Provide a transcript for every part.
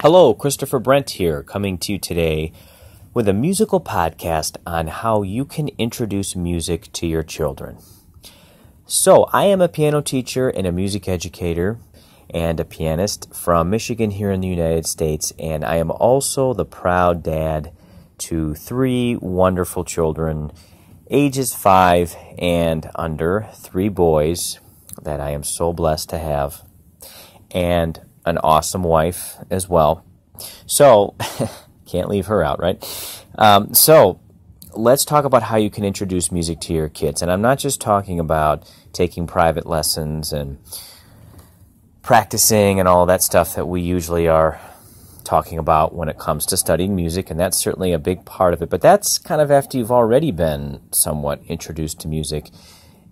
Hello, Christopher Brent here, coming to you today with a musical podcast on how you can introduce music to your children. So, I am a piano teacher and a music educator and a pianist from Michigan here in the United States, and I am also the proud dad to 3 wonderful children, ages 5 and under, 3 boys that I am so blessed to have, and an awesome wife as well. So, can't leave her out, right? So, let's talk about how you can introduce music to your kids. And I'm not just talking about taking private lessons and practicing and all that stuff that we usually are talking about when it comes to studying music, and that's certainly a big part of it. But that's kind of after you've already been somewhat introduced to music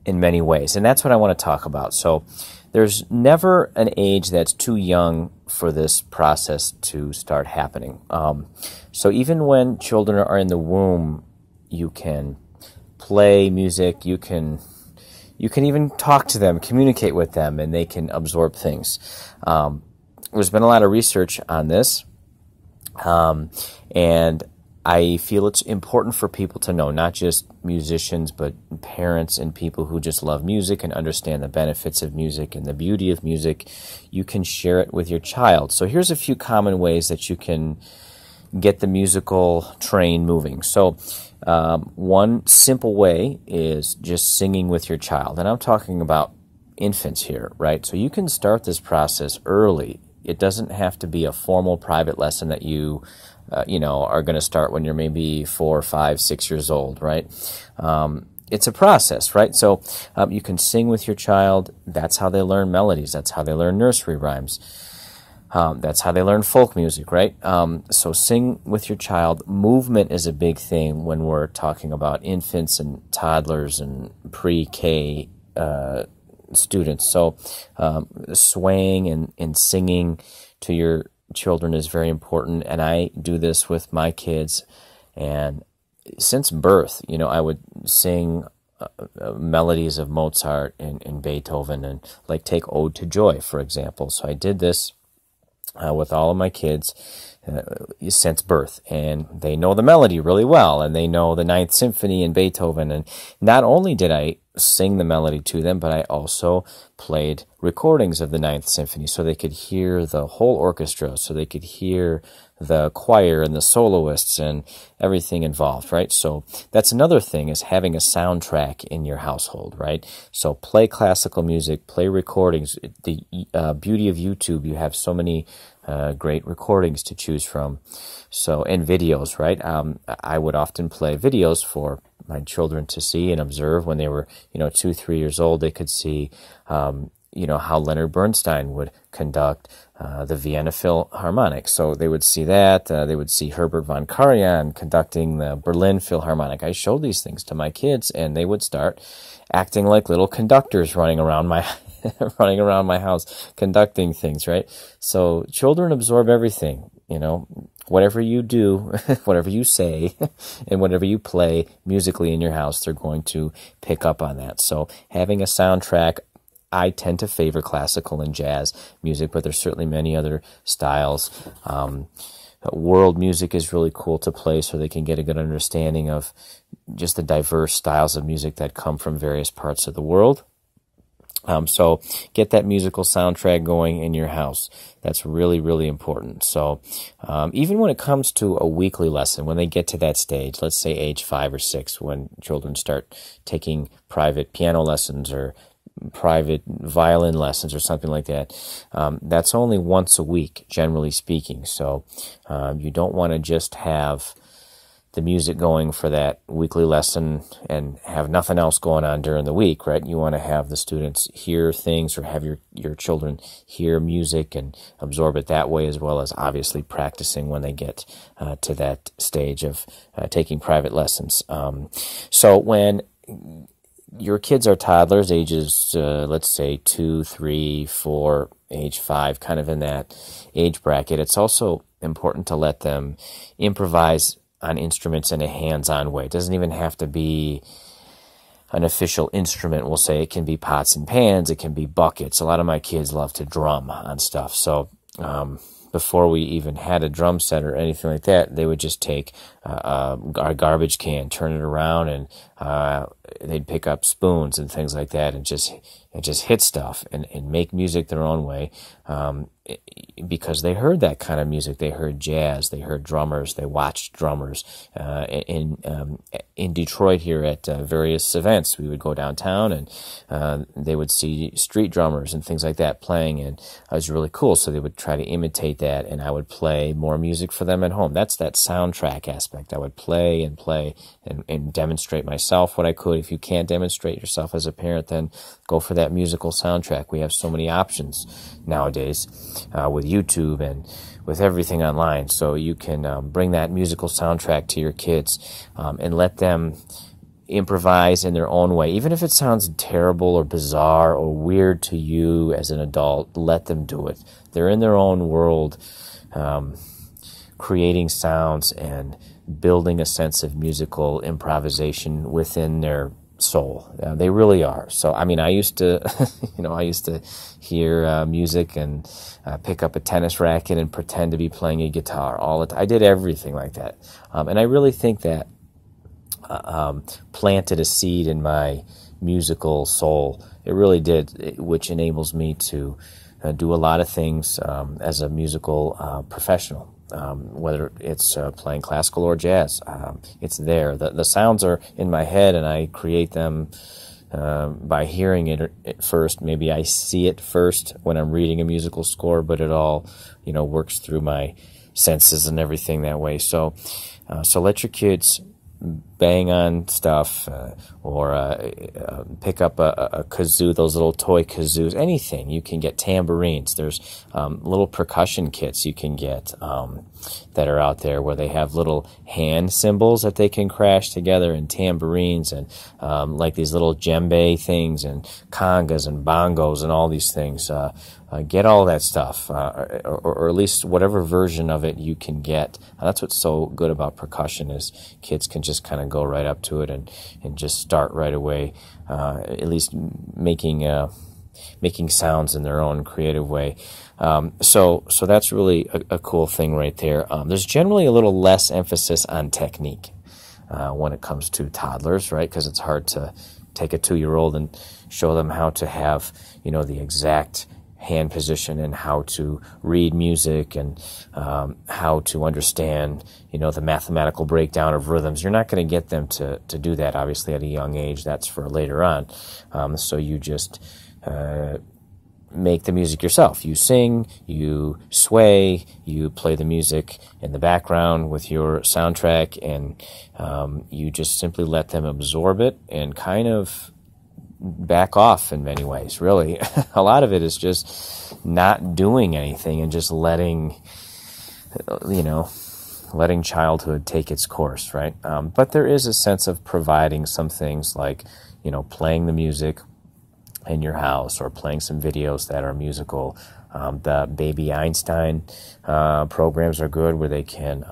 in many ways, and that's what I want to talk about. So, there's never an age that's too young for this process to start happening. So even when children are in the womb, you can play music, you can even talk to them, communicate with them, and they can absorb things. There's been a lot of research on this, and I feel it's important for people to know, not just musicians, but parents and people who just love music and understand the benefits of music and the beauty of music. You can share it with your child. So here's a few common ways that you can get the musical train moving. So one simple way is just singing with your child. And I'm talking about infants here, right? So you can start this process early. It doesn't have to be a formal private lesson that you are going to start when you're maybe 4, 5, 6 years old, right? It's a process, right? So you can sing with your child. That's how they learn melodies. That's how they learn nursery rhymes. That's how they learn folk music, right? So sing with your child. Movement is a big thing when we're talking about infants and toddlers and pre-K students. So swaying and singing to your children is very important, and I do this with my kids. And since birth, I would sing melodies of Mozart and Beethoven, and like take Ode to Joy, for example. So I did this with all of my kids since birth, and they know the melody really well, and they know the Ninth Symphony and Beethoven. And not only did I sing the melody to them, but I also played recordings of the Ninth Symphony so they could hear the whole orchestra, so they could hear the choir and the soloists and everything involved, right? So that's another thing, is having a soundtrack in your household, right? So play classical music, play recordings. The beauty of YouTube, you have so many great recordings to choose from. So, and videos, right? I would often play videos for my children to see and observe. When they were, 2, 3 years old, they could see, how Leonard Bernstein would conduct the Vienna Philharmonic. So they would see that. They would see Herbert von Karajan conducting the Berlin Philharmonic. I showed these things to my kids, and they would start acting like little conductors running around my house, conducting things, right? So children absorb everything, whatever you do, whatever you say, and whatever you play musically in your house, they're going to pick up on that. So having a soundtrack, I tend to favor classical and jazz music, but there's certainly many other styles. World music is really cool to play so they can get a good understanding of just the diverse styles of music that come from various parts of the world. So get that musical soundtrack going in your house. That's really, really important. So even when it comes to a weekly lesson, when they get to that stage, let's say age 5 or 6, when children start taking private piano lessons or private violin lessons or something like that, that's only once a week, generally speaking. So you don't want to just have the music going for that weekly lesson and have nothing else going on during the week, right? You want to have the students hear things, or have your children hear music and absorb it that way, as well as obviously practicing when they get to that stage of taking private lessons. So when your kids are toddlers, ages, let's say 2, 3, 4, age 5, kind of in that age bracket, it's also important to let them improvise on instruments in a hands-on way. It doesn't even have to be an official instrument. We'll say it can be pots and pans, it can be buckets. A lot of my kids love to drum on stuff. So before we even had a drum set or anything like that, they would just take our garbage can, turn it around, and they'd pick up spoons and things like that, and just hit stuff and make music their own way, because they heard that kind of music. They heard jazz, they heard drummers, they watched drummers. In Detroit here at various events, we would go downtown and they would see street drummers and things like that playing, and it was really cool. So they would try to imitate that, and I would play more music for them at home. That's that soundtrack aspect. I would play and demonstrate myself what I could. If you can't demonstrate yourself as a parent, then go for that musical soundtrack. We have so many options nowadays with YouTube and with everything online, so you can bring that musical soundtrack to your kids and let them improvise in their own way. Even if it sounds terrible or bizarre or weird to you as an adult, let them do it. They're in their own world, creating sounds and building a sense of musical improvisation within their soul. They really are. So, I mean, I used to, I used to hear music and pick up a tennis racket and pretend to be playing a guitar all the time. I did everything like that. And I really think that planted a seed in my musical soul. It really did, which enables me to do a lot of things as a musical professional. Whether it's playing classical or jazz, it's there. The sounds are in my head, and I create them by hearing it at first. Maybe I see it first when I'm reading a musical score, but it all, works through my senses and everything that way. So let your kids bang on stuff, or pick up a kazoo, those little toy kazoos, anything. You can get tambourines. There's little percussion kits you can get that are out there where they have little hand cymbals that they can crash together, and tambourines, and like these little djembe things, and congas and bongos and all these things. Get all that stuff, or at least whatever version of it you can get. That's what's so good about percussion, is kids can just kind of go right up to it and just start right away, at least making sounds in their own creative way. So that's really a cool thing right there. There's generally a little less emphasis on technique when it comes to toddlers, right? Because it's hard to take a 2-year-old and show them how to have, the exact hand position, and how to read music, and how to understand, the mathematical breakdown of rhythms. You're not going to get them to do that, obviously, at a young age. That's for later on. So you just make the music yourself. You sing, you sway, you play the music in the background with your soundtrack, and you just simply let them absorb it and kind of back off in many ways, really. A lot of it is just not doing anything and just letting childhood take its course, right? But there is a sense of providing some things like, playing the music in your house, or playing some videos that are musical. The Baby Einstein programs are good, where they can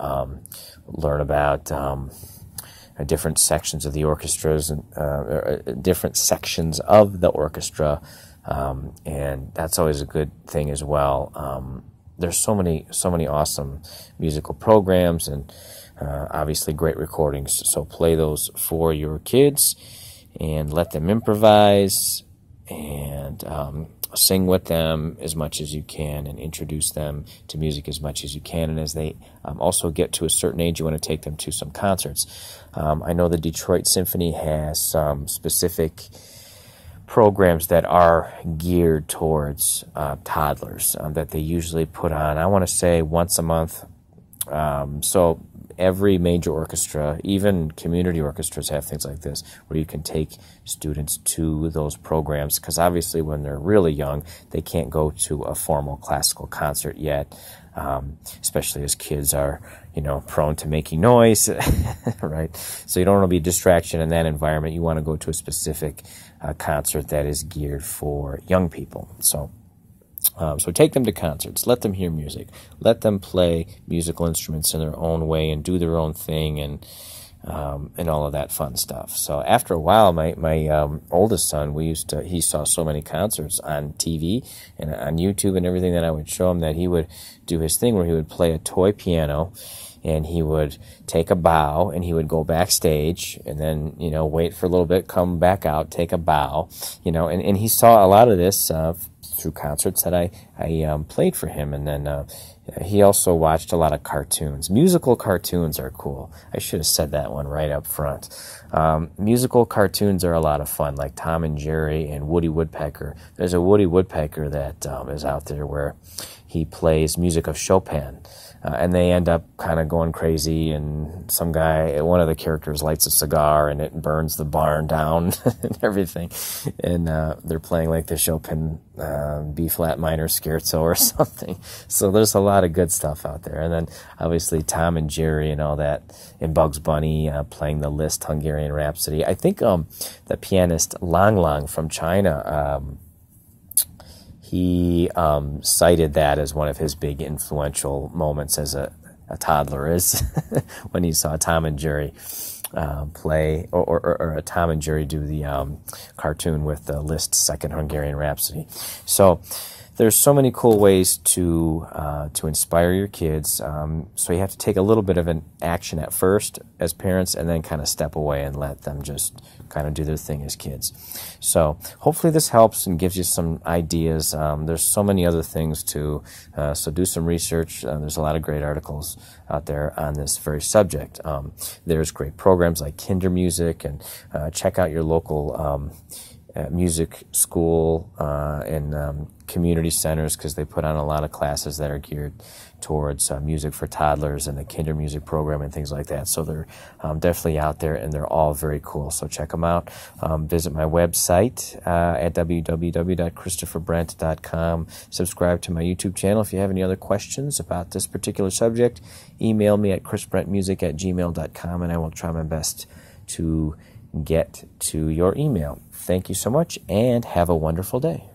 learn about different sections of the orchestras, and different sections of the orchestra, and that's always a good thing as well. There's so many awesome musical programs, and obviously great recordings. So play those for your kids, and let them improvise, and sing with them as much as you can, and introduce them to music as much as you can. And as they also get to a certain age, you want to take them to some concerts. I know the Detroit Symphony has some specific programs that are geared towards toddlers that they usually put on, I want to say, once a month. So every major orchestra, even community orchestras, have things like this, where you can take students to those programs, because obviously when they're really young, they can't go to a formal classical concert yet, especially as kids are, prone to making noise, right? So you don't want to be a distraction in that environment. You want to go to a specific concert that is geared for young people. So take them to concerts, let them hear music, let them play musical instruments in their own way and do their own thing, and and all of that fun stuff. So after a while, my oldest son, he saw so many concerts on TV and on YouTube and everything that I would show him, that he would do his thing where he would play a toy piano, and he would take a bow, and he would go backstage, and then, wait for a little bit, come back out, take a bow, and he saw a lot of this through concerts that I played for him. And then he also watched a lot of cartoons. Musical cartoons are cool. I should have said that one right up front. Musical cartoons are a lot of fun, like Tom and Jerry and Woody Woodpecker. There's a Woody Woodpecker that is out there where he plays music of Chopin. And they end up kind of going crazy, and one of the characters lights a cigar, and it burns the barn down and everything. And they're playing like the Chopin B-flat minor scherzo or something. So there's a lot of good stuff out there. And then obviously Tom and Jerry and all that, and Bugs Bunny playing the Liszt Hungarian Rhapsody. I think the pianist Lang Lang from China, he cited that as one of his big influential moments as a toddler, is when he saw Tom and Jerry play, or Tom and Jerry do the cartoon with the Liszt's Second Hungarian Rhapsody. So there's so many cool ways to inspire your kids. So you have to take a little bit of an action at first as parents, and then kind of step away and let them just kind of do their thing as kids. So hopefully this helps and gives you some ideas. There's so many other things too. So do some research. There's a lot of great articles out there on this very subject. There's great programs like Kinder Music, and check out your local music school and community centers, because they put on a lot of classes that are geared towards music for toddlers, and the Kinder Music program and things like that. So they're definitely out there, and they're all very cool. So check them out. Visit my website at www.christopherbrent.com. Subscribe to my YouTube channel. If you have any other questions about this particular subject, email me at chrisbrentmusic@gmail.com, and I will try my best to get to your email. Thank you so much, and have a wonderful day.